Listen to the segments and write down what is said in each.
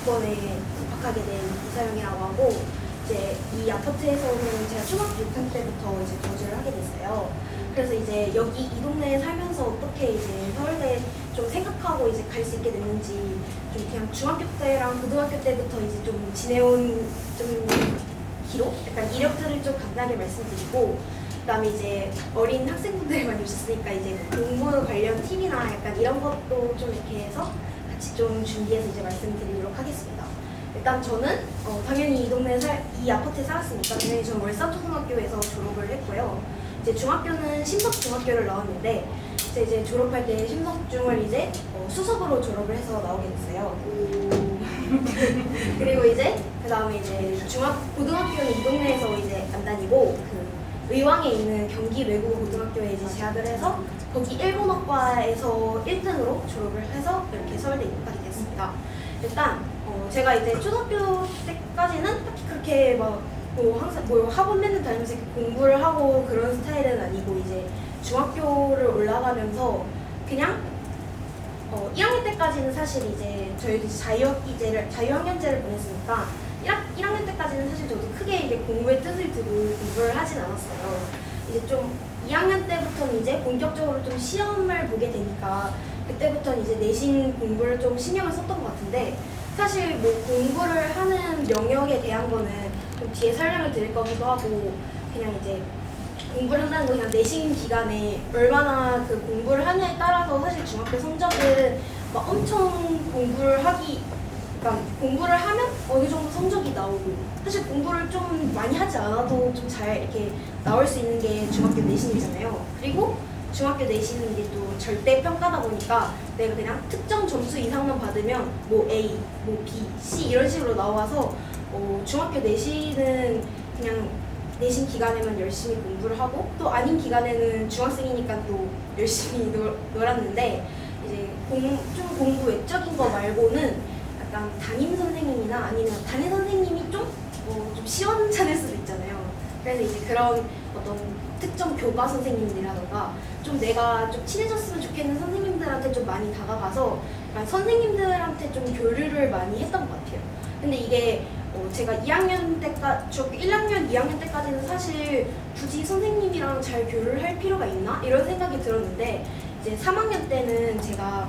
학번에 입학하게 된 이사영이라고 하고, 이제 이 아파트에서는 제가 초등학교 6학년 때부터 이제 거주를 하게 됐어요. 그래서 이제 여기 이 동네에 살면서 어떻게 이제 서울대 좀 생각하고 이제 갈 수 있게 됐는지, 좀 그냥 중학교 때랑 고등학교 때부터 이제 좀 지내온 좀 기록? 약간 이력들을 좀 간단히 말씀드리고, 그다음에 이제 어린 학생분들이 많이 오셨으니까 이제 공부 관련 팁이나 약간 이런 것도 좀 이렇게 해서 같이 좀 준비해서 이제 말씀드리도록 하겠습니다. 일단 저는 당연히 이 동네에 이 아파트에 살았으니까 당연히 저는 월산초등학교에서 졸업을 했고요. 이제 중학교는 심석중학교를 나왔는데 이제 졸업할 때 심석중을 이제 수석으로 졸업을 해서 나오게 됐어요. 그리고 이제 그다음에 이제 고등학교는 이 동네에서 이제 안 다니고 그 의왕에 있는 경기 외국어 고등학교에 이제 재학을 해서 거기 일본어과에서 1등으로 졸업을 해서 이렇게 서울대 입학하게 됐습니다. 일단 제가 이제 초등학교 때까지는 딱히 그렇게 항상 학원 맨날 다니면서 이렇게 공부를 하고 그런 스타일은 아니고, 이제 중학교를 올라가면서 그냥 1학년 때까지는 사실 이제 저희도 자유학년제를 보냈으니까 1학년 때까지는 사실 저도 크게 이게 공부에 뜻을 두고 공부를 하진 않았어요. 이제 좀 2학년 때부터는 이제 본격적으로 좀 시험을 보게 되니까 그때부터는 이제 내신 공부를 좀 신경을 썼던 것 같은데, 사실 뭐 공부를 하는 영역에 대한 거는 좀 뒤에 설명을 드릴 거기도 하고, 그냥 이제 공부를 한다는 거 그냥 내신 기간에 얼마나 그 공부를 하냐에 따라서 사실 중학교 성적은 막 엄청 그러니까 공부를 하면 어느 정도 성적이 나오고, 사실 공부를 좀 많이 하지 않아도 좀 잘 이렇게 나올 수 있는 게 중학교 내신이잖아요. 그리고 중학교 내신은 이게 또 절대 평가다 보니까 내가 그냥 특정 점수 이상만 받으면 뭐 A, 뭐 B, C 이런 식으로 나와서 중학교 내신은 그냥 내신 기간에만 열심히 공부를 하고, 또 아닌 기간에는 중학생이니까 또 열심히 놀았는데, 이제 좀 공부 외적인 거 말고는 약간 담임 선생님이나 아니면 담임 선생님이 좀 시원찮을 수도 있잖아요. 그래서 이제 그런 어떤 특정 교과 선생님들이라던가 좀 내가 좀 친해졌으면 좋겠는 선생님들한테 좀 많이 다가가서 선생님들한테 좀 교류를 많이 했던 것 같아요. 근데 이게 제가 2학년 때까지, 중학교 1학년, 2학년 때까지는 사실 굳이 선생님이랑 잘 교류를 할 필요가 있나? 이런 생각이 들었는데, 이제 3학년 때는 제가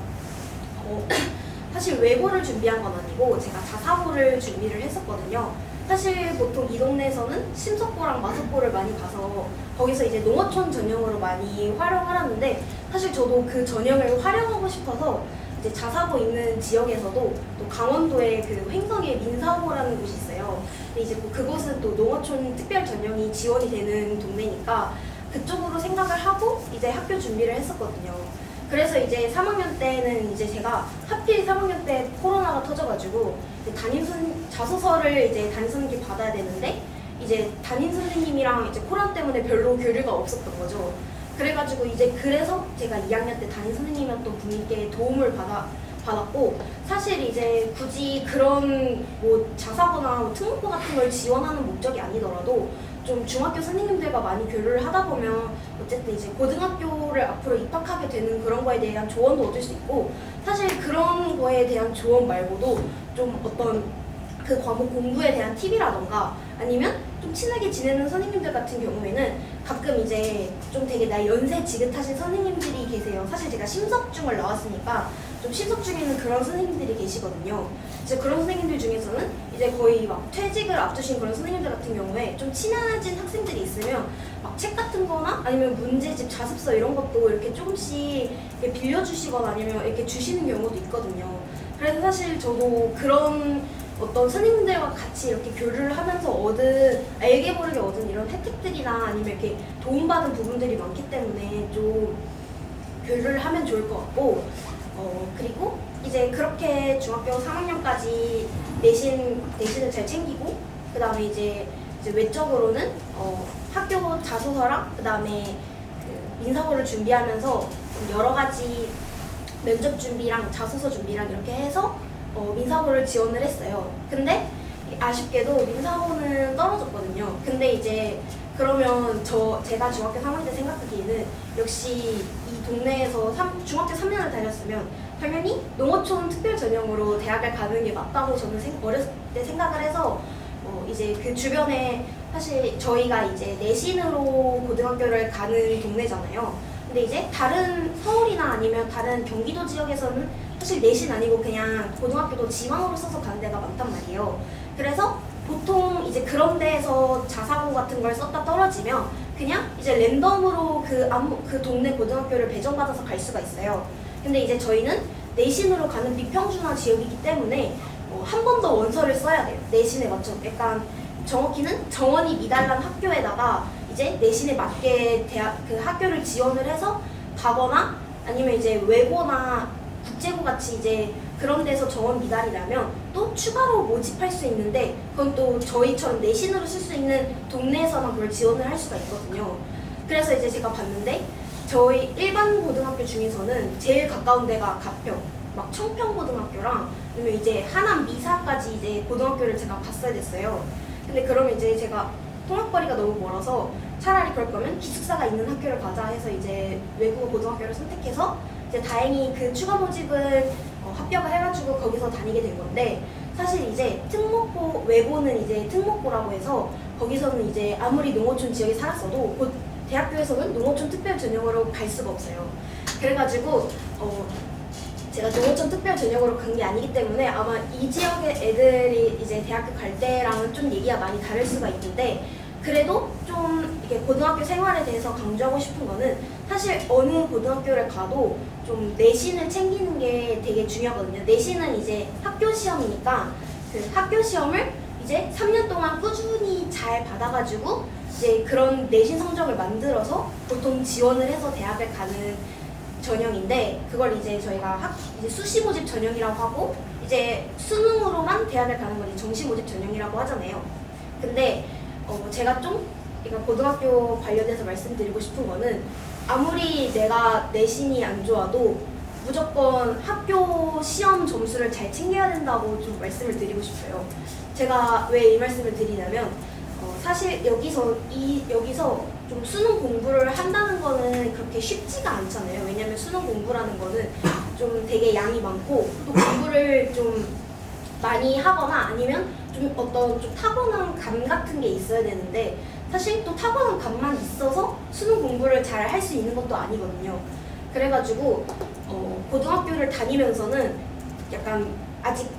사실 외고를 준비한 건 아니고 제가 자사고를 준비를 했었거든요. 사실 보통 이 동네에서는 심석고랑 마석고를 많이 가서 거기서 이제 농어촌 전형으로 많이 활용을 하는데, 사실 저도 그 전형을 활용하고 싶어서 이제 자사고 있는 지역에서도 또 강원도에 그 횡성에 민사고라는 곳이 있어요. 근데 이제 그곳은 또 농어촌 특별 전형이 지원이 되는 동네니까 그쪽으로 생각을 하고 이제 학교 준비를 했었거든요. 그래서 이제 3학년 때는 이제 제가 하필 3학년 때 코로나가 터져가지고 자소서를 이제 담임 선생님께 받아야 되는데, 이제 담임 선생님이랑 이제 코로나 때문에 별로 교류가 없었던 거죠. 그래가지고 이제 그래서 제가 2학년 때 담임 선생님이었던 분께 도움을 받았고, 사실 이제 굳이 그런 뭐 자사고나 뭐 특목고 같은 걸 지원하는 목적이 아니더라도 좀 중학교 선생님들과 많이 교류를 하다 보면 어쨌든 이제 고등학교를 앞으로 입학하게 되는 그런 거에 대한 조언도 얻을 수 있고, 사실 그런 거에 대한 조언 말고도 좀 어떤 그 과목 공부에 대한 팁이라던가 아니면 좀 친하게 지내는 선생님들 같은 경우에는 가끔 이제 좀 되게 나 연세 지긋하신 선생님들이 계세요. 사실 제가 심석중을 나왔으니까 좀 심석중에는 그런 선생님들이 계시거든요. 이제 그런 선생님들 중에서는 이제 거의 막 퇴직을 앞두신 그런 선생님들 같은 경우에 좀 친해진 학생들이 있으면 막 책 같은 거나 아니면 문제집, 자습서 이런 것도 이렇게 조금씩 이렇게 빌려주시거나 아니면 이렇게 주시는 경우도 있거든요. 그래서 사실 저도 그런 어떤 선생님들과 같이 이렇게 교류를 하면서 알게 모르게 얻은 이런 혜택들이나 아니면 이렇게 도움받은 부분들이 많기 때문에 좀 교류를 하면 좋을 것 같고, 그리고 이제 그렇게 중학교 3학년까지 내신을 잘 챙기고, 그 다음에 이제 외적으로는 학교 자소서랑 그 다음에 그 민사고를 준비하면서 여러 가지 면접 준비랑 자소서 준비랑 이렇게 해서 민사고를 지원을 했어요. 근데 아쉽게도 민사고는 떨어졌거든요. 근데 이제 그러면 제가 중학교 3학년 때 생각하기에는 역시 이 동네에서 중학교 3년을 다녔으면 당연히 농어촌 특별 전형으로 대학을 가는 게 맞다고 저는 어렸을 때 생각을 해서 이제 그 주변에 사실 저희가 이제 내신으로 고등학교를 가는 동네잖아요. 근데 이제 다른 서울이나 아니면 다른 경기도 지역에서는 사실 내신 아니고 그냥 고등학교도 지망으로 써서 가는 데가 많단 말이에요. 그래서 보통 이제 그런 데에서 자사고 같은 걸 썼다 떨어지면 그냥 이제 랜덤으로 그 동네 고등학교를 배정받아서 갈 수가 있어요. 근데 이제 저희는 내신으로 가는 비평준화 지역이기 때문에 한 번 더 원서를 써야 돼요. 내신에 맞춰. 약간 정확히는 정원이 미달난 학교에다가 이제 내신에 맞게 그 학교를 지원을 해서 가거나 아니면 이제 외고나 국제고 같이 이제 그런 데서 정원 미달이 나면 또 추가로 모집할 수 있는데 그건 또 저희처럼 내신으로 쓸 수 있는 동네에서만 그걸 지원을 할 수가 있거든요. 그래서 이제 제가 봤는데 저희 일반 고등학교 중에서는 제일 가까운 데가 가평, 막 청평고등학교랑 아니면 이제 하남 미사까지 이제 고등학교를 제가 갔어야 됐어요. 근데 그러면 이제 제가 통학거리가 너무 멀어서 차라리 그럴 거면 기숙사가 있는 학교를 가자 해서 이제 외국어 고등학교를 선택해서 이제 다행히 그 추가 모집을 합격을 해가지고 거기서 다니게 된 건데 사실 이제 특목고 외고는 이제 특목고라고 해서 거기서는 이제 아무리 농어촌 지역에 살았어도 곧 대학교에서는 농어촌 특별 전형으로 갈 수가 없어요. 그래가지고 제가 농어촌 특별 전형으로 간 게 아니기 때문에 아마 이 지역의 애들이 이제 대학교 갈 때랑은 좀 얘기가 많이 다를 수가 있는데 그래도 좀 이렇게 고등학교 생활에 대해서 강조하고 싶은 거는 사실 어느 고등학교를 가도 좀 내신을 챙기는 게 되게 중요하거든요. 내신은 이제 학교 시험이니까 그 학교 시험을 이제 3년 동안 꾸준히 잘 받아가지고 이제 그런 내신 성적을 만들어서 보통 지원을 해서 대학을 가는 전형인데 그걸 이제 저희가 이제 수시 모집 전형이라고 하고 이제 수능으로만 대학을 가는 건 정시 모집 전형이라고 하잖아요. 근데 제가 좀 그러니까 고등학교 관련해서 말씀드리고 싶은 거는 아무리 내가 내신이 안 좋아도 무조건 학교 시험 점수를 잘 챙겨야 된다고 좀 말씀을 드리고 싶어요. 제가 왜 이 말씀을 드리냐면 사실 여기서 좀 수능 공부를 한다는 거는 그렇게 쉽지가 않잖아요. 왜냐면 수능 공부라는 거는 좀 되게 양이 많고 또 공부를 좀 많이 하거나 아니면 좀 어떤 좀 타고난 감 같은 게 있어야 되는데 사실 또 타고난 감만 있어서 수능 공부를 잘 할 수 있는 것도 아니거든요. 그래가지고 고등학교를 다니면서는 약간 아직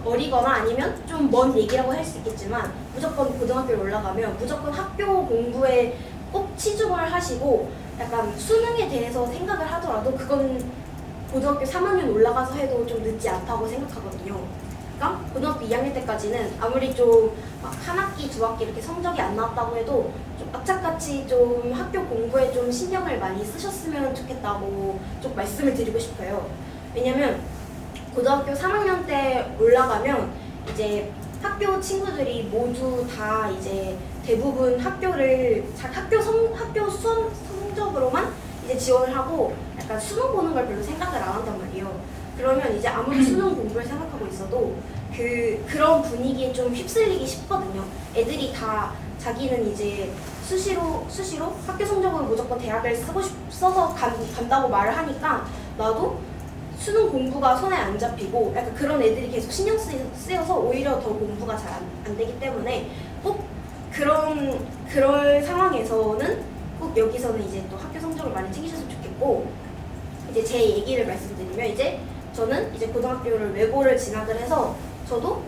어리거나 아니면 좀 먼 얘기라고 할 수 있겠지만 무조건 고등학교에 올라가면 무조건 학교 공부에 꼭 치중을 하시고 약간 수능에 대해서 생각을 하더라도 그건 고등학교 3학년 올라가서 해도 좀 늦지 않다고 생각하거든요. 그러니까 고등학교 2학년 때까지는 아무리 좀 막 한 학기, 두 학기 이렇게 성적이 안 나왔다고 해도 좀 악착같이 좀 학교 공부에 좀 신경을 많이 쓰셨으면 좋겠다고 좀 말씀을 드리고 싶어요. 왜냐면 고등학교 3학년 때 올라가면 이제 학교 친구들이 모두 다 이제 대부분 학교 수험 성적으로만 이제 지원을 하고 약간 수능 보는 걸 별로 생각을 안 한단 말이에요. 그러면 이제 아무리 수능 공부를 생각하고 있어도 그런 분위기에 좀 휩쓸리기 쉽거든요. 애들이 다 자기는 이제 수시로 학교 성적으로 무조건 대학을 써서 간다고 말을 하니까 나도 수능 공부가 손에 안 잡히고 약간 그런 애들이 계속 신경 쓰여서 오히려 더 공부가 잘 안 되기 때문에 꼭 그럴 상황에서는 꼭 여기서는 이제 또 학교 성적을 많이 챙기셨으면 좋겠고 이제 제 얘기를 말씀드리면 이제 저는 이제 고등학교를 외고를 진학을 해서 저도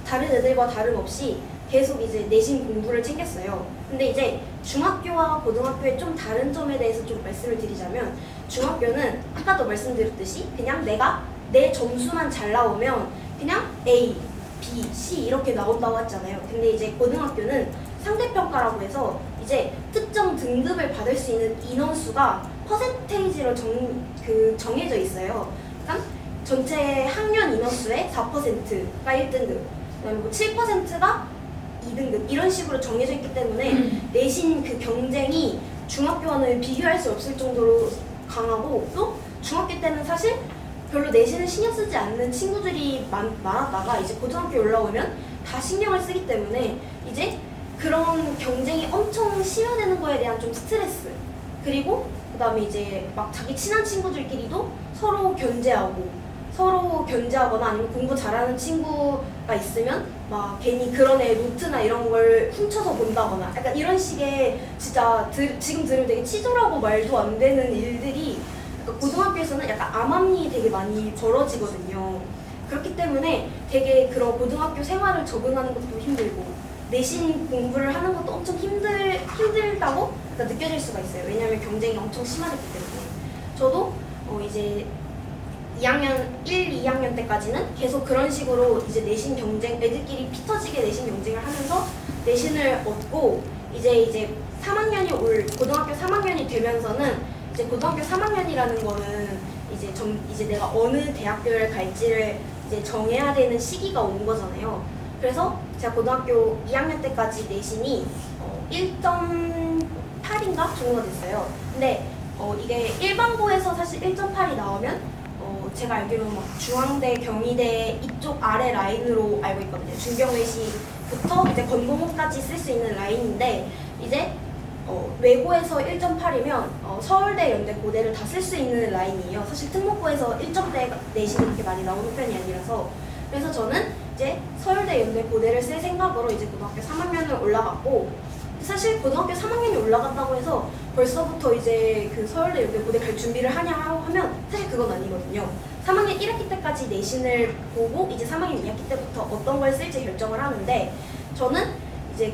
다른 애들과 다름없이 계속 이제 내신 공부를 챙겼어요. 근데 이제 중학교와 고등학교의 좀 다른 점에 대해서 좀 말씀을 드리자면 중학교는 아까도 말씀드렸듯이 그냥 내가 내 점수만 잘 나오면 그냥 A, B, C 이렇게 나온다고 했잖아요. 근데 이제 고등학교는 상대평가라고 해서 이제 특정 등급을 받을 수 있는 인원수가 퍼센테이지로 정해져 있어요. 그러니까 전체 학년 인원수의 4%가 1등급, 그다음에 뭐 7%가 2등급 이런 식으로 정해져 있기 때문에 내신 그 경쟁이 중학교와는 비교할 수 없을 정도로 강하고 또 중학교 때는 사실 별로 내신을 신경 쓰지 않는 친구들이 많았다가 이제 고등학교에 올라오면 다 신경을 쓰기 때문에 이제 그런 경쟁이 엄청 심화되는 거에 대한 좀 스트레스 그리고 그다음에 이제 막 자기 친한 친구들끼리도 서로 견제하거나 아니면 공부 잘하는 친구가 있으면 막 괜히 그런 애 노트나 이런 걸 훔쳐서 본다거나 약간 이런 식의 진짜 지금 들으면 되게 치졸하고 말도 안 되는 일들이 고등학교에서는 약간 암암리 되게 많이 벌어지거든요. 그렇기 때문에 되게 그런 고등학교 생활을 적응하는 것도 힘들고 내신 공부를 하는 것도 엄청 힘들다고 느껴질 수가 있어요. 왜냐하면 경쟁이 엄청 심하기 때문에. 저도 이제 2학년 2학년 때까지는 계속 그런 식으로 이제 내신 경쟁, 애들끼리 피 터지게 내신 경쟁을 하면서 내신을 얻고 이제 3학년이 고등학교 3학년이 되면서는 이제 고등학교 3학년이라는 거는 이제 내가 어느 대학교를 갈지를 이제 정해야 되는 시기가 온 거잖아요. 그래서 제가 고등학교 2학년 때까지 내신이 1.8인가 정도가 됐어요. 근데 이게 일반고에서 사실 1.8이 나오면 제가 알기로는 막 중앙대, 경희대 이쪽 아래 라인으로 알고 있거든요. 중경외시부터 이제 건고모까지 쓸 수 있는 라인인데 이제 외고에서 1.8이면 서울대, 연대, 고대를 다 쓸 수 있는 라인이에요. 사실 특목고에서 1점대 내신이 그렇게 많이 나오는 편이 아니라서. 그래서 저는 이제 서울대, 연대, 고대를 쓸 생각으로 이제 고등학교 3학년을 올라갔고, 사실 고등학교 3학년이 올라갔다고 해서 벌써부터 이제 그 서울대, 연대, 고대 갈 준비를 하냐 하면 사실 그건 아니거든요. 3학년 1학기 때까지 내신을 보고 이제 3학년 2학기 때부터 어떤 걸 쓸지 결정을 하는데, 저는 이제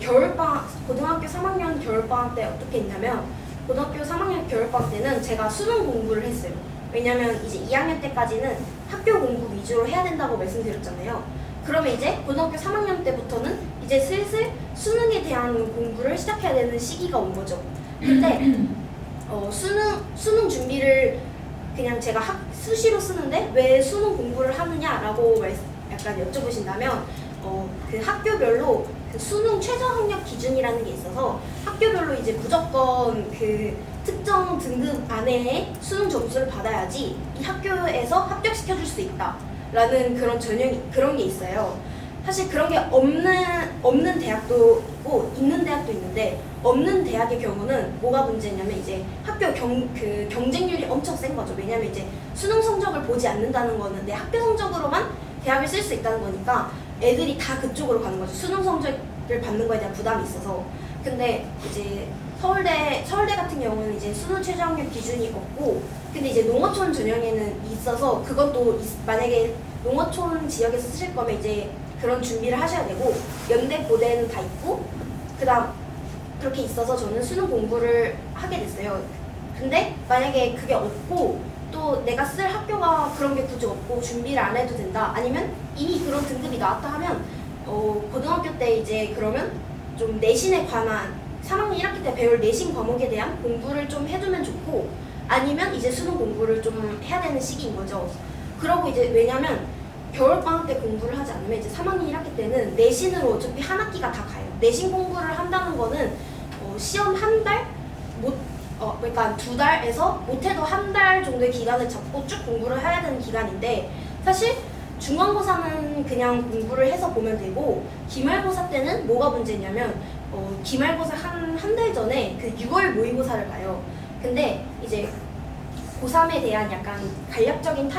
고등학교 3학년 겨울방학 때 어떻게 했냐면, 고등학교 3학년 겨울방학 때는 제가 수능 공부를 했어요. 왜냐면 이제 2학년 때까지는 학교 공부 위주로 해야 된다고 말씀드렸잖아요. 그러면 이제 고등학교 3학년 때부터는 이제 슬슬 수능에 대한 공부를 시작해야 되는 시기가 온 거죠. 근데 수능 준비를 그냥 제가 수시로 쓰는데 왜 수능 공부를 하느냐라고 약간 여쭤보신다면, 그 학교별로 그 수능 최저 학력 기준이라는 게 있어서 학교별로 이제 무조건 그 특정 등급 안에 수능 점수를 받아야지 이 학교에서 합격시켜줄 수 있다라는 그런 게 있어요. 사실 그런 게 없는 대학도 있고 있는 대학도 있는데, 없는 대학의 경우는 뭐가 문제냐면 이제 학교 경쟁률이 엄청 센 거죠. 왜냐면 이제 수능 성적을 보지 않는다는 거는 내 학교 성적으로만 대학을 쓸 수 있다는 거니까 애들이 다 그쪽으로 가는 거죠. 수능 성적을 받는 거에 대한 부담이 있어서. 근데 이제 서울대 같은 경우는 이제 수능 최저 학력 기준이 없고, 근데 이제 농어촌 전형에는 있어서 그것도 만약에 농어촌 지역에서 쓰실 거면 이제 그런 준비를 하셔야 되고, 연대 고대는 다 있고 그다음 그렇게 있어서 저는 수능 공부를 하게 됐어요. 근데 만약에 그게 없고 또 내가 쓸 학교가 그런 게 굳이 없고 준비를 안 해도 된다, 아니면 이미 그런 등급이 나왔다 하면 고등학교 때 이제 그러면 좀 내신에 관한 3학년 1학기 때 배울 내신 과목에 대한 공부를 좀 해두면 좋고, 아니면 이제 수능 공부를 좀 해야 되는 시기인 거죠. 그러고 이제 왜냐면 겨울방학 때 공부를 하지 않으면 이제 3학년 1학기 때는 내신으로 어차피 한 학기가 다 가요. 내신 공부를 한다는 거는 시험 한 달? 그러니까 2달에서 못해도 한 달 정도의 기간을 잡고 쭉 공부를 해야 되는 기간인데, 사실 중간고사는 그냥 공부를 해서 보면 되고, 기말고사 때는 뭐가 문제냐면 기말고사 한 달 전에 그 6월 모의고사를 봐요. 근데 이제 고3에 대한 약간 간략적인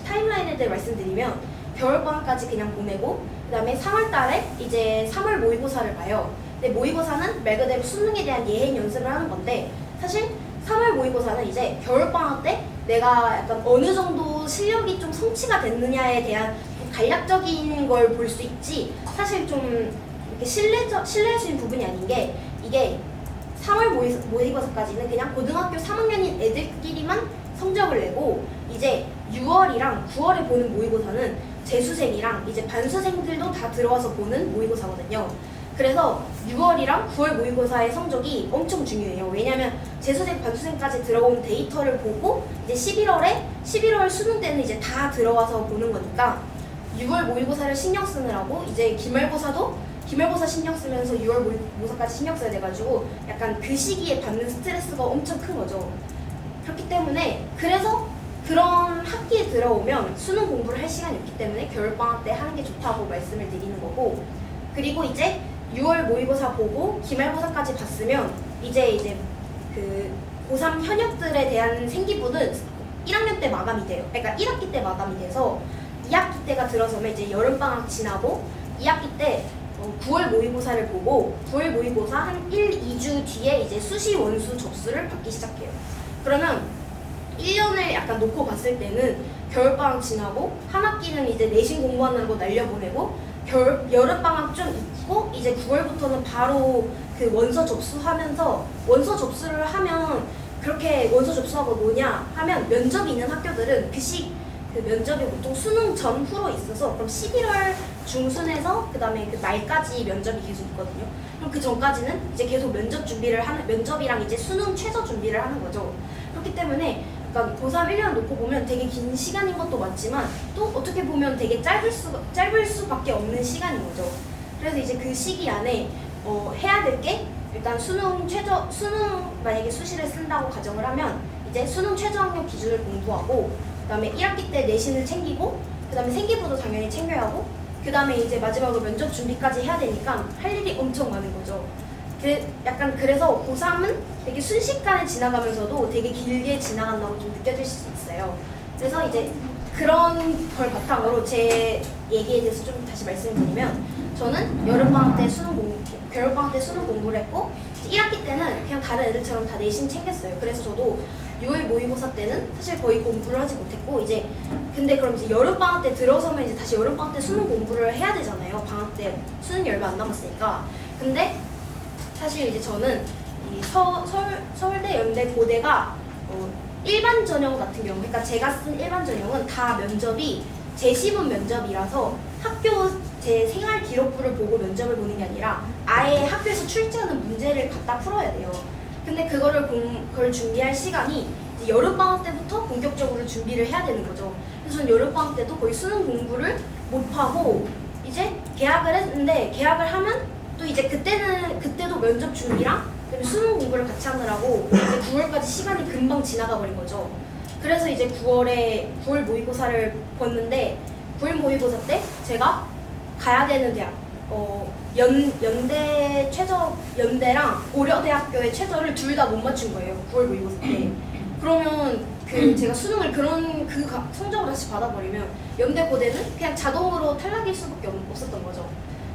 타임라인에 대해 말씀드리면, 겨울방학까지 그냥 보내고 그 다음에 3월 달에 이제 3월 모의고사를 봐요. 근데 모의고사는 말 그대로 수능에 대한 예행 연습을 하는 건데, 사실 3월 모의고사는 이제 겨울방학 때 내가 약간 어느 정도 실력이 좀 성취가 됐느냐에 대한 간략적인 걸 볼 수 있지, 사실 좀 이렇게 신뢰할 수 있는 부분이 아닌 게, 이게 3월 모의고사까지는 그냥 고등학교 3학년인 애들끼리만 성적을 내고, 이제 6월이랑 9월에 보는 모의고사는 재수생이랑 이제 반수생들도 다 들어와서 보는 모의고사거든요. 그래서 6월이랑 9월 모의고사의 성적이 엄청 중요해요. 왜냐면 재수생, 반수생까지 들어온 데이터를 보고 이제 11월 수능 때는 이제 다 들어와서 보는 거니까 6월 모의고사를 신경 쓰느라고 이제 기말고사 신경 쓰면서 6월 모의고사까지 신경 써야 돼가지고 약간 그 시기에 받는 스트레스가 엄청 큰 거죠. 그렇기 때문에 그래서 그런 학기에 들어오면 수능 공부를 할 시간이 없기 때문에 겨울방학 때 하는 게 좋다고 말씀을 드리는 거고, 그리고 이제 6월 모의고사 보고 기말고사까지 봤으면 이제 그 고3 현역들에 대한 생기부는 1학년 때 마감이 돼요. 그러니까 1학기 때 마감이 돼서 2학기 때가 들어서면 이제 여름방학 지나고 2학기 때 9월 모의고사를 보고 9월 모의고사 한 1, 2주 뒤에 이제 수시 원수 접수를 받기 시작해요. 그러면 1년을 약간 놓고 봤을 때는 겨울방학 지나고 한 학기는 이제 내신 공부하느라고 날려보내고 여름방학 좀 있고 이제 9월부터는 바로 그 원서 접수하면서 원서 접수를 하면 그렇게 원서 접수하고 뭐냐 하면 면접이 있는 학교들은 그 면접이 보통 수능 전후로 있어서 그럼 11월 중순에서 그 다음에 그 말까지 면접이 계속 있거든요. 그럼 그 전까지는 이제 계속 면접이랑 이제 수능 최저 준비를 하는 거죠. 그렇기 때문에 그러니까 고3 1년 놓고 보면 되게 긴 시간인 것도 맞지만 또 어떻게 보면 되게 짧을 수밖에 없는 시간인 거죠. 그래서 이제 그 시기 안에 해야 될 게 일단 수능 만약에 수시를 쓴다고 가정을 하면 이제 수능 최저 학력 기준을 공부하고 그 다음에 1학기 때 내신을 챙기고 그 다음에 생기부도 당연히 챙겨야 하고 그 다음에 이제 마지막으로 면접 준비까지 해야 되니까 할 일이 엄청 많은 거죠. 약간 그래서 고3은 되게 순식간에 지나가면서도 되게 길게 지나간다고 좀 느껴질 수 있어요. 그래서 이제 그런 걸 바탕으로 제 얘기에 대해서 좀 다시 말씀드리면 저는 겨울방학 때 수능 공부를 했고 1학기 때는 그냥 다른 애들처럼 다 내신 챙겼어요. 그래서 저도 6월 모의고사 때는 사실 거의 공부를 하지 못했고 이제 근데 그럼 이제 여름방학 때 들어서면 이제 다시 여름방학 때 수능 공부를 해야 되잖아요. 방학 때 수능이 얼마 안 남았으니까. 근데 사실 이제 저는 이 서울대, 연대, 고대가 일반 전형 같은 경우, 그러니까 제가 쓴 일반 전형은 다 면접이 재시문 면접이라서 학교 제 생활 기록부를 보고 면접을 보는 게 아니라 아예 학교에서 출제하는 문제를 갖다 풀어야 돼요. 근데 그걸 준비할 시간이 이제 여름방학 때부터 본격적으로 준비를 해야 되는 거죠. 그래서 저는 여름방학 때도 거의 수능 공부를 못하고 이제 개학을 했는데 개학을 하면 또 이제 그때도 면접 준비랑 그다음에 수능 공부를 같이 하느라고 이제 9월까지 시간이 금방 지나가 버린 거죠. 그래서 이제 9월 모의고사를 봤는데 9월 모의고사 때 제가 가야 되는 대학 연대랑 고려대학교의 최저를 둘 다 못 맞춘 거예요. 9월 모의고사 때. 그러면 제가 수능을 성적을 다시 받아버리면 연대 고대는 그냥 자동으로 탈락일 수밖에 없었던 거죠.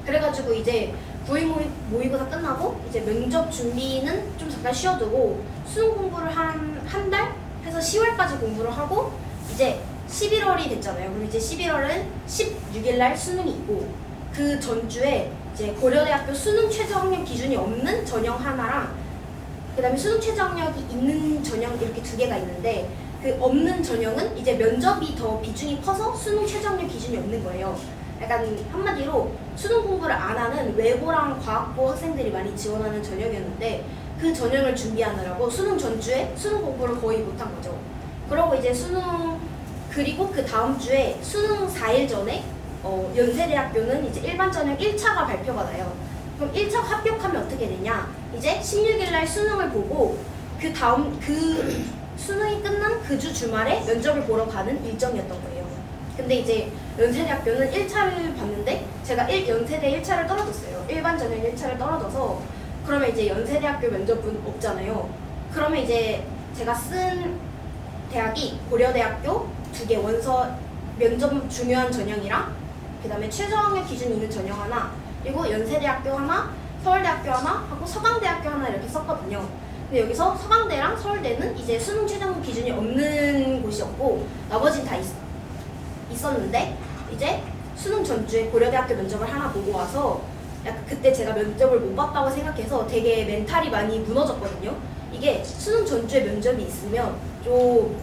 그래가지고 이제 9월 모의고사 끝나고 이제 면접 준비는 좀 잠깐 쉬어두고 수능 공부를 한 달 해서 10월까지 공부를 하고 이제 11월이 됐잖아요. 그럼 이제 11월은 16일 날 수능이 있고 그 전주에 이제 고려대학교 수능 최저 학력 기준이 없는 전형 하나랑 그 다음에 수능 최저 학력이 있는 전형 이렇게 두 개가 있는데 그 없는 전형은 이제 면접이 더 비중이 커서 수능 최저 학력 기준이 없는 거예요. 약간 한마디로 수능 공부를 안 하는 외고랑 과학고 학생들이 많이 지원하는 전형이었는데 그 전형을 준비하느라고 수능 전주에 수능 공부를 거의 못한 거죠. 그러고 이제 그리고 그 다음 주에 수능 4일 전에 연세대학교는 이제 일반 전형 1차가 발표가 나요. 그럼 1차 합격하면 어떻게 되냐? 이제 16일 날 수능을 보고 그 수능이 끝난 그 주 주말에 면접을 보러 가는 일정이었던 거예요. 근데 이제 연세대학교는 1차를 봤는데 제가 연세대 1차를 떨어졌어요. 일반 전형 1차를 떨어져서 그러면 이제 연세대학교 면접은 없잖아요. 그러면 이제 제가 쓴 대학이 고려대학교 2개 원서 면접 중요한 전형이랑 그 다음에 최저학력 기준이 있는 전형 하나 그리고 연세대학교 하나 서울대학교 하나 하고 서강대학교 하나 이렇게 썼거든요. 근데 여기서 서강대랑 서울대는 이제 수능 최저학력 기준이 없는 곳이었고 나머지는 다 있었는데 이제 수능 전주에 고려대학교 면접을 하나 보고 와서 약간 그때 제가 면접을 못 봤다고 생각해서 되게 멘탈이 많이 무너졌거든요. 이게 수능 전주에 면접이 있으면 좀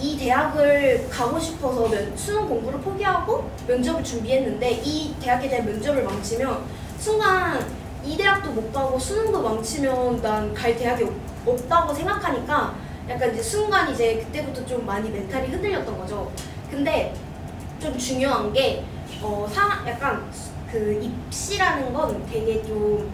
이 대학을 가고 싶어서 수능 공부를 포기하고 면접을 준비했는데 이 대학에 대한 면접을 망치면 순간 이 대학도 못 가고 수능도 망치면 난 갈 대학이 없다고 생각하니까 약간 이제 순간 이제 그때부터 좀 많이 멘탈이 흔들렸던 거죠. 근데 좀 중요한 게 약간 그 입시라는 건 되게 좀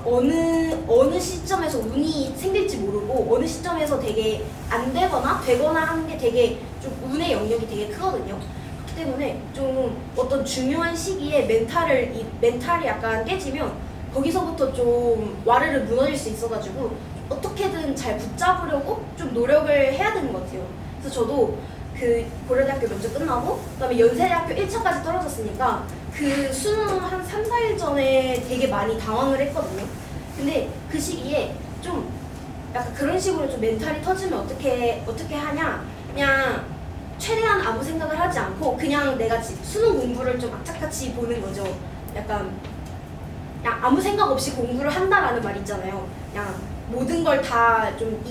어느 시점에서 운이 생길지 모르고 어느 시점에서 되게 안 되거나 되거나 하는 게 되게 좀 운의 영역이 되게 크거든요. 그렇기 때문에 좀 어떤 중요한 시기에 멘탈이 약간 깨지면 거기서부터 좀 와르르 무너질 수 있어가지고 어떻게든 잘 붙잡으려고 좀 노력을 해야 되는 것 같아요. 그래서 저도 그 고려대학교 면접 끝나고 그다음에 연세대학교 1차까지 떨어졌으니까 그 수능 한 3, 4일 전에 되게 많이 당황을 했거든요. 근데 그 시기에 좀 약간 그런 식으로 좀 멘탈이 터지면 어떻게 하냐, 그냥 최대한 아무 생각을 하지 않고 그냥 내가 수능 공부를 좀 악착같이 보는 거죠. 약간 그냥 아무 생각 없이 공부를 한다라는 말 있잖아요. 그냥 모든 걸 다 좀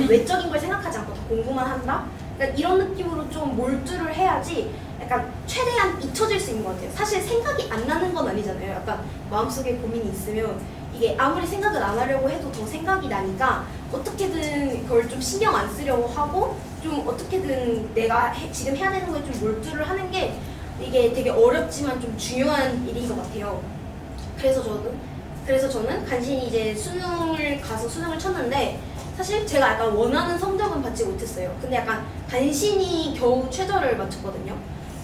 외적인 걸 생각하지 않고 다 공부만 한다? 그러니까 이런 느낌으로 좀 몰두를 해야지 약간 최대한 잊혀질 수 있는 것 같아요. 사실 생각이 안 나는 건 아니잖아요. 약간 마음속에 고민이 있으면 이게 아무리 생각을 안 하려고 해도 더 생각이 나니까 어떻게든 그걸 좀 신경 안 쓰려고 하고 좀 어떻게든 내가 지금 해야 되는 거에 좀 몰두를 하는 게 이게 되게 어렵지만 좀 중요한 일인 것 같아요. 그래서 저는 간신히 이제 수능을 가서 수능을 쳤는데 사실 제가 약간 원하는 성적은 받지 못했어요. 근데 약간 간신히 겨우 최저를 맞췄거든요.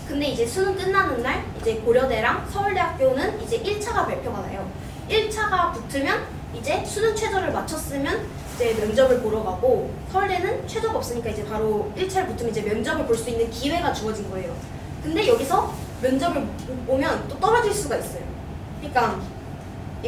근데 이제 수능 끝나는 날 이제 고려대랑 서울대학교는 이제 1차가 발표가 나요. 1차가 붙으면 이제 수능 최저를 맞췄으면 이제 면접을 보러 가고, 서울대는 최저가 없으니까 이제 바로 1차를 붙으면 이제 면접을 볼 수 있는 기회가 주어진 거예요. 근데 여기서 면접을 못 보면 또 떨어질 수가 있어요. 그러니까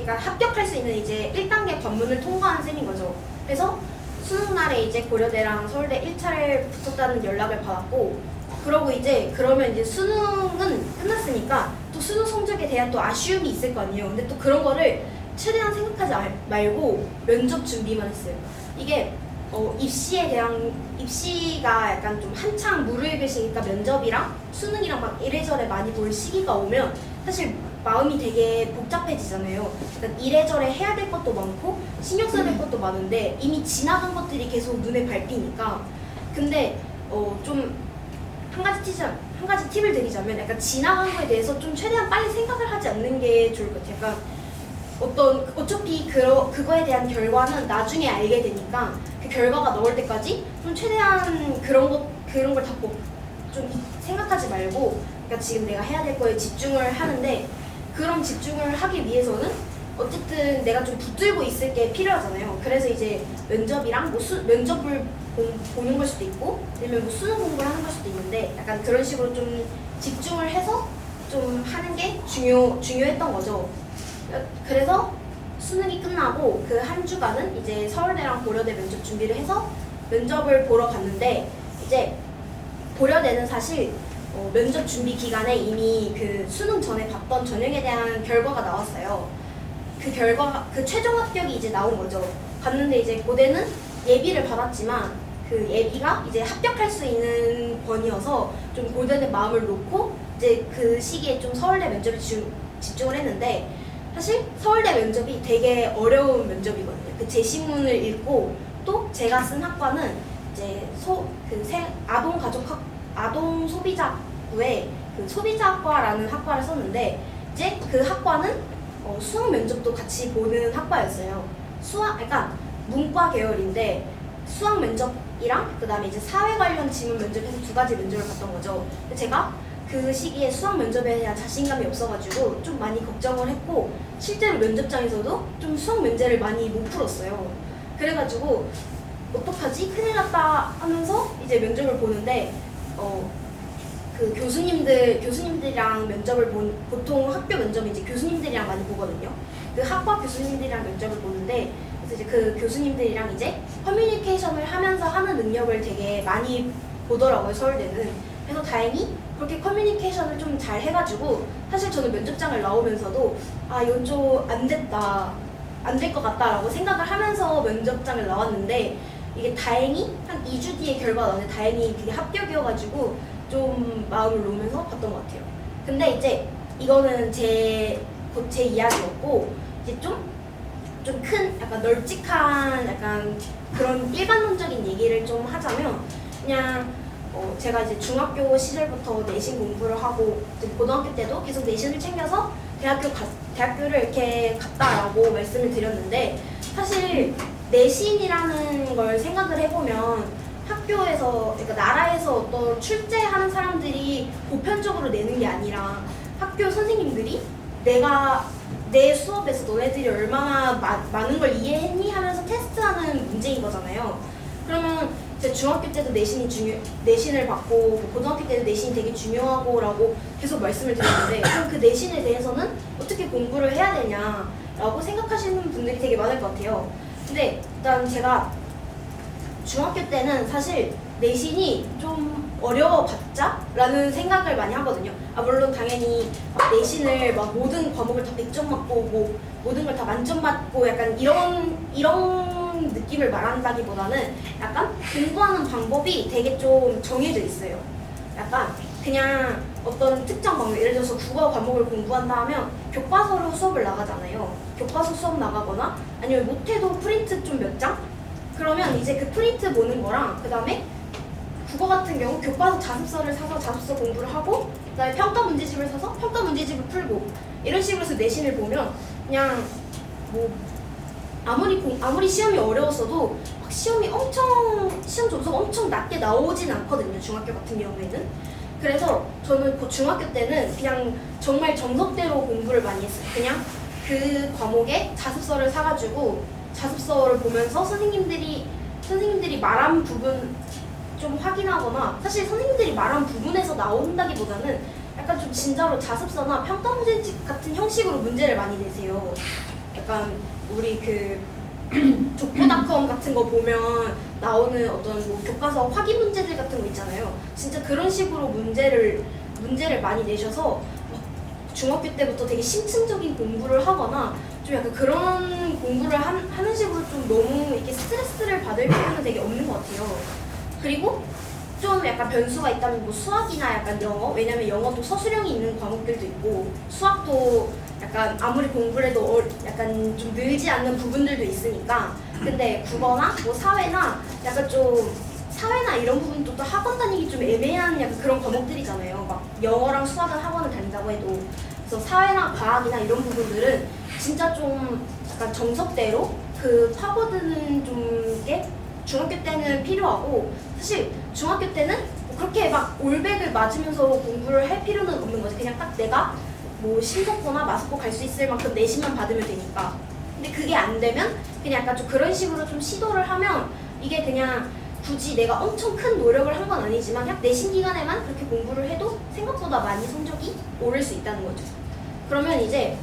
합격할 수 있는 이제 1단계 관문을 통과한 셈인 거죠. 그래서 수능 날에 이제 고려대랑 서울대 1차를 붙었다는 연락을 받았고, 그러고 이제 그러면 이제 수능은 끝났으니까 또 수능 성적에 대한 또 아쉬움이 있을 거 아니에요. 근데 또 그런 거를 최대한 생각하지 말고 면접 준비만 했어요. 이게 입시가 약간 좀 한창 무르익을 시기니까 면접이랑 수능이랑 막 이래저래 많이 볼 시기가 오면 사실 마음이 되게 복잡해지잖아요. 그러니까 이래저래 해야 될 것도 많고 신경 써야 될 것도 많은데 이미 지나간 것들이 계속 눈에 밟히니까. 근데 좀 한 가지 팁을 드리자면, 약간 지나간 거에 대해서 좀 최대한 빨리 생각을 하지 않는 게 좋을 것 같아요. 약간 어차피 그거에 대한 결과는 나중에 알게 되니까 그 결과가 나올 때까지 좀 최대한 그런 걸 다 좀 생각하지 말고, 그러니까 지금 내가 해야 될 거에 집중을 하는데, 그런 집중을 하기 위해서는 어쨌든 내가 좀 붙들고 있을 게 필요하잖아요. 그래서 이제 면접이랑 면접을 보는 걸 수도 있고 아니면 수능 공부를 하는 걸 수도 있는데, 약간 그런 식으로 좀 집중을 해서 좀 하는 게 중요했던 거죠. 그래서 수능이 끝나고 그 한 주간은 이제 서울대랑 고려대 면접 준비를 해서 면접을 보러 갔는데, 이제 고려대는 사실 면접 준비 기간에 이미 그 수능 전에 봤던 전형에 대한 결과가 나왔어요. 그 최종 합격이 이제 나온 거죠. 갔는데 이제 고대는 예비를 받았지만 그 예비가 이제 합격할 수 있는 번이어서 좀 고대는 마음을 놓고 이제 그 시기에 좀 서울대 면접에 집중을 했는데, 사실 서울대 면접이 되게 어려운 면접이거든요. 그 제시문을 읽고, 또 제가 쓴 학과는 이제 아동 소비자부의 그 소비자학과라는 학과를 썼는데, 이제 그 학과는 수학 면접도 같이 보는 학과였어요. 약간 문과 계열인데 수학 면접이랑 그다음에 이제 사회 관련 지문 면접에서 두 가지 면접을 봤던 거죠. 근데 제가 그 시기에 수학 면접에 대한 자신감이 없어가지고 좀 많이 걱정을 했고, 실제로 면접장에서도 좀 수학 문제를 많이 못 풀었어요. 그래가지고 어떡하지? 큰일 났다 하면서 이제 면접을 보는데 그 교수님들이랑 면접을 보통 학교 면접은 이제 교수님들이랑 많이 보거든요. 그 학과 교수님들이랑 면접을 보는데, 그래서 이제 그 교수님들이랑 이제 커뮤니케이션을 하면서 하는 능력을 되게 많이 보더라고요, 서울대는. 그래서 다행히 그렇게 커뮤니케이션을 좀 잘 해가지고, 사실 저는 면접장을 나오면서도 이건 좀 안 될 것 같다라고 생각을 하면서 면접장을 나왔는데, 이게 다행히 한 2주 뒤에 결과가 나왔는데 다행히 그게 합격이어가지고 좀 마음을 놓으면서 봤던 것 같아요. 근데 이제 이거는 제 이야기였고, 이제 좀 큰 약간 널찍한 약간 그런 일반론적인 얘기를 좀 하자면, 그냥 제가 이제 중학교 시절부터 내신 공부를 하고 이제 고등학교 때도 계속 내신을 챙겨서 대학교를 이렇게 갔다라고 말씀을 드렸는데, 사실 내신이라는 걸 생각을 해보면 학교에서, 그러니까 나라에서 어떤 출제하는 사람들이 보편적으로 내는 게 아니라 학교 선생님들이 내가 내 수업에서 너네들이 얼마나 많은 걸 이해했니 하면서 테스트하는 문제인 거잖아요. 그러면 제 중학교 때도 내신을 받고 뭐 고등학교 때도 내신이 되게 중요하고라고 계속 말씀을 드렸는데 그럼 그 내신에 대해서는 어떻게 공부를 해야 되냐라고 생각하시는 분들이 되게 많을 것 같아요. 근데 일단 제가 중학교 때는 사실 내신이 좀 어려워봤자? 라는 생각을 많이 하거든요. 물론 당연히 내신을 막 모든 과목을 다 100점 맞고 뭐 모든 걸 다 만점 맞고 약간 이런 느낌을 말한다기보다는 약간 공부하는 방법이 되게 좀 정해져 있어요. 약간 그냥 어떤 특정 과목, 예를 들어서 국어 과목을 공부한다 하면 교과서로 수업을 나가잖아요. 교과서 수업 나가거나 아니면 못해도 프린트 좀 몇 장? 그러면 이제 그 프린트 보는 거랑 그 다음에 국어 같은 경우 교과서 자습서를 사서 자습서 공부를 하고 그다음에 평가 문제집을 사서 평가 문제집을 풀고 이런 식으로 해서 내신을 보면 그냥 뭐 아무리 시험이 어려웠어도 막 시험 점수가 엄청 낮게 나오진 않거든요. 중학교 같은 경우에는. 그래서 저는 그 중학교 때는 그냥 정말 정석대로 공부를 많이 했어요. 그냥 그 과목에 자습서를 사가지고 자습서를 보면서 선생님들이 말한 부분 좀 확인하거나 사실 선생님들이 말한 부분에서 나온다기보다는 약간 좀 진짜로 자습서나 평가 문제집 같은 형식으로 문제를 많이 내세요. 약간 우리 그 족보닷컴 같은 거 보면 나오는 어떤 뭐 교과서 확인 문제들 같은 거 있잖아요. 진짜 그런 식으로 문제를 많이 내셔서 중학교 때부터 되게 심층적인 공부를 하거나 좀 약간 그런 공부를 하는 식으로 좀 너무 이렇게 스트레스를 받을 필요는 되게 없는 것 같아요. 그리고 좀 약간 변수가 있다면 뭐 수학이나 약간 영어, 왜냐면 영어도 서술형이 있는 과목들도 있고 수학도 약간 아무리 공부를 해도 약간 좀 늘지 않는 부분들도 있으니까. 근데 국어나 뭐 사회나 약간 좀 사회나 이런 부분도 또 학원 다니기 좀 애매한 약간 그런 과목들이잖아요. 막 영어랑 수학은 학원을 다닌다고 해도 그래서 사회나 과학이나 이런 부분들은 진짜 좀 약간 정석대로 그 파고드는 좀 게 중학교 때는 필요하고 사실 중학교 때는 그렇게 막 올백을 맞으면서 공부를 할 필요는 없는 거지. 그냥 딱 내가 뭐 심석보나 마석보 갈 수 있을 만큼 내신만 받으면 되니까. 근데 그게 안 되면 그냥 약간 좀 그런 식으로 좀 시도를 하면 이게 그냥 굳이 내가 엄청 큰 노력을 한 건 아니지만 그냥 내신 기간에만 그렇게 공부를 해도 생각보다 많이 성적이 오를 수 있다는 거죠. 그러면 이제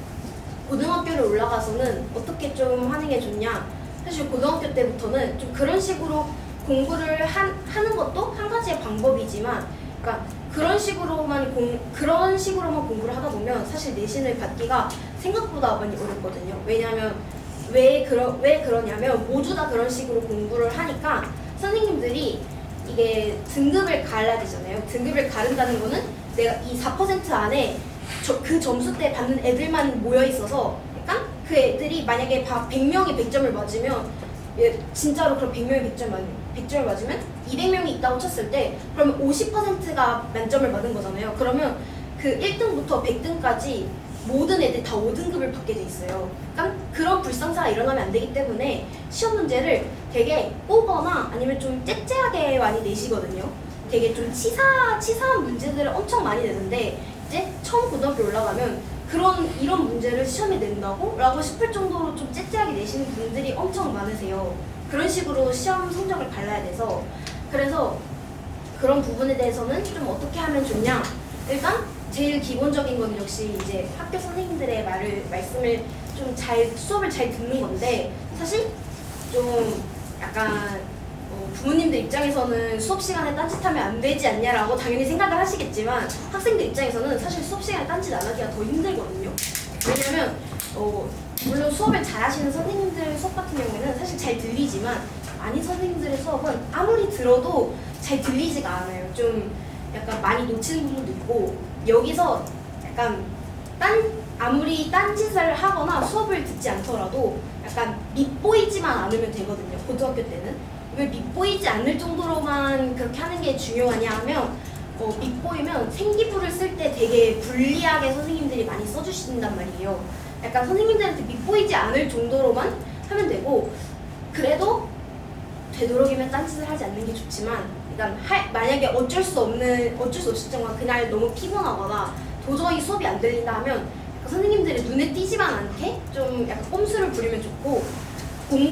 고등학교를 올라가서는 어떻게 좀 하는 게 좋냐? 사실 고등학교 때부터는 좀 그런 식으로 공부를 하는 것도 한 가지의 방법이지만, 그러니까 그런 식으로만 공부를 하다 보면 사실 내신을 받기가 생각보다 많이 어렵거든요. 왜냐하면 왜 그러냐면 모두 다 그런 식으로 공부를 하니까 선생님들이 이게 등급을 갈라야 되잖아요. 등급을 가른다는 거는 내가 이 4% 안에 그 점수대 받는 애들만 모여 있어서 약간 그 애들이 만약에 100명이 100점을 맞으면 진짜로 그럼 100명이 100점을 맞으면 200명이 있다고 쳤을 때 그러면 50%가 만점을 받은 거잖아요. 그러면 그 1등부터 100등까지 모든 애들이 다 5등급을 받게 돼 있어요. 그러니까 그런 불상사가 일어나면 안 되기 때문에 시험 문제를 되게 꼬거나 아니면 좀 째째하게 많이 내시거든요. 되게 좀 치사한 문제들을 엄청 많이 내는데 이제 처음 고등학교 올라가면 이런 문제를 시험에 낸다고? 라고 싶을 정도로 좀 째째하게 내시는 분들이 엄청 많으세요. 그런 식으로 시험 성적을 발라야 돼서. 그래서 그런 부분에 대해서는 좀 어떻게 하면 좋냐? 일단 제일 기본적인 건 역시 이제 학교 선생님들의 말씀을 좀 수업을 잘 듣는 건데, 사실 좀 약간 부모님들 입장에서는 수업 시간에 딴짓하면 안 되지 않냐라고 당연히 생각을 하시겠지만 학생들 입장에서는 사실 수업 시간에 딴짓 안 하기가 더 힘들거든요. 왜냐면 물론 수업을 잘 하시는 선생님들 수업 같은 경우에는 사실 잘 들리지만 아닌 선생님들의 수업은 아무리 들어도 잘 들리지가 않아요. 좀 약간 많이 놓치는 부분도 있고, 여기서 약간 아무리 딴짓을 하거나 수업을 듣지 않더라도 약간 밉보이지만 않으면 되거든요. 고등학교 때는. 왜 밉보이지 않을 정도로만 그렇게 하는 게 중요하냐 하면 밉보이면 생기부를 쓸 때 되게 불리하게 선생님들이 많이 써주신단 말이에요. 약간 선생님들한테 밉보이지 않을 정도로만 하면 되고, 그래도 되도록이면 딴짓을 하지 않는 게 좋지만, 일단 만약에 어쩔 수 없을 정도로 그날 너무 피곤하거나 도저히 수업이 안 들린다 하면 선생님들의 눈에 띄지만 않게 좀 약간 꼼수를 부리면 좋고